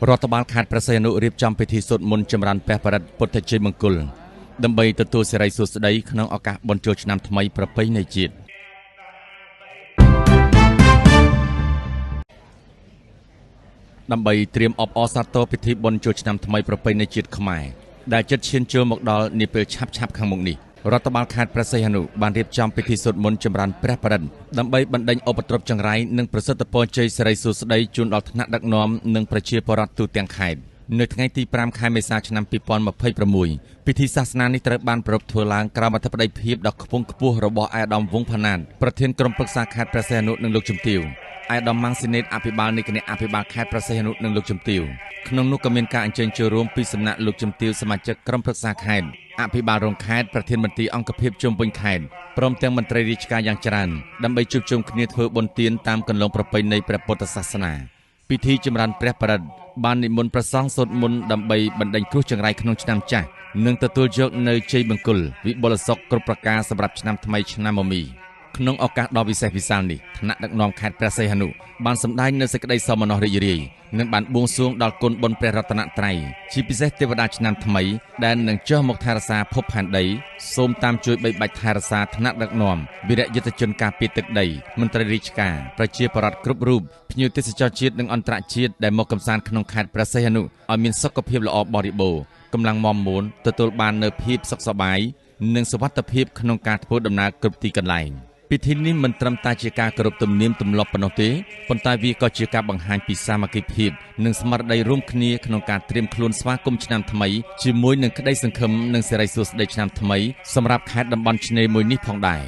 រដ្ឋបាលខេត្តព្រះសីហនុរៀបចំពិធីសូត្រមន្តចម្រើនព្រះបរិត្តពុទ្ធជ័យមង្គលដើម្បីទទួលសិរីសួស្តីក្នុងឱកាសបុណ្យចូលឆ្នាំថ្មីប្រពៃណីជាតិដើម្បីត្រៀមអបអរសាទរពិធីបុណ្យចូលឆ្នាំថ្មីប្រពៃណីជាតិខ្មែរដែលជិតឈានចូលមកដល់នាពេលឆាប់ៗខាងមុខនេះរដ្ឋបាលខេត្តព្រះសីហនុបានរៀបចំពិធីសូត្រមន្តចម្រើនព្រះបរិត្តដើម្បីបណ្ដេញឧបទ្រពចង្រៃនិងប្រសិទ្ធពរជ័យសិរីសួស្តីជូនដល់ថ្នាក់ដឹកនាំនិងប្រជាពលរដ្ឋទូទាំងខេត្តនៅថ្ងៃទី5ខែមេសាឆ្នាំ2026ពិធីសាសនានេះត្រូវបានប្រារព្ធធ្វើឡើងក្រោមអធិបតីភាពដ៏ខ្ពង់ខ្ពស់របស់អាយដាមវង្សផាណាតប្រធានក្រុមប្រឹក្សាខេត្តព្រះសីហនុនិងលោកជំទាវអាយដាមម៉ាំងស៊ីណេតអភិបាលនៃគណៈអភិបាលខេត្តព្រះសីហនុនិងលោកជំទាវក្នុងនោះក៏មានការអញ្ជើញចូលរួមពីសំណាក់លោកជំទាវសមាជិកក្រុមប្រឹក្សាខេត្តអភិបាលរងខេត្តប្រធានមន្ត្រីអង្គភាពជុំវិញខេត្តព្រមទាំងមន្ត្រីរាជការយ៉ាងច្រើនដើម្បីជួបជុំគ្នាធ្វើបុណ្យទានតាមគន្លងប្រពៃណីព្រះពុទ្ធសាសនាពិធីចម្រើនព្រះបរិត្តបាននិមន្តព្រះសង្ឃសូត្រមន្តដើម្បីបណ្ដេញគ្រោះចង្រៃក្នុងឆ្នាំចាស់និងទទួលយកនៅជ័យមង្គលវិបុលសុខគ្រប់ប្រការសម្រាប់ឆ្នាំថ្មីឆ្នាំមមីក្នុងឱកាសដ៏វិសេសវិសាលនេះថ្នាក់ដឹកនាំខេត្តព្រះសីហនុបានសម្ដែងនូវសេចក្តីសោមនស្សរីករាយនិងបានបួងសួងដល់គុណបុណ្យព្រះរតនត្រ័យជាពិសេសទេវតាឆ្នាំថ្មីដែលនឹងចុះមកថែរក្សាភពផែនដីសូមតាមជួយបីបាច់ថែរក្សាថ្នាក់ដឹកនាំវីរយុទ្ធជនការពារទឹកដីមន្ត្រីរាជការប្រជាពលរដ្ឋគ្រប់រូបភ្ញៀវទេសចរជាតិនិងអន្តរជាតិដែលមកកម្សាន្តក្នុងខេត្តព្រះសីហនុឲ្យមានសុខភាពល្អបរិបូរណ៍កម្លាំងមាំមួនទទួលបាននូវភាពសុខសប្បាយនិងសុវត្ថិភាពក្នុងការធ្វើដំណើរគ្រប់ទីកន្លែងពិធីនេះមិនត្រឹមតែជាការគោរពទំនៀមទម្លាប់ប៉ុណ្ណោះទេប៉ុន្តែវាក៏ជាការបង្ហាញពីសាមគ្គីភាពនិងស្មារតីរួមគ្នាក្នុងការត្រៀមខ្លួនស្វាគមន៍ឆ្នាំថ្មីជាមួយនឹងក្តីសង្ឃឹមនិងសិរីសួស្តីឆ្នាំថ្មីសម្រាប់ខេត្តតំបន់ឆ្នេរមួយនេះផងដែរ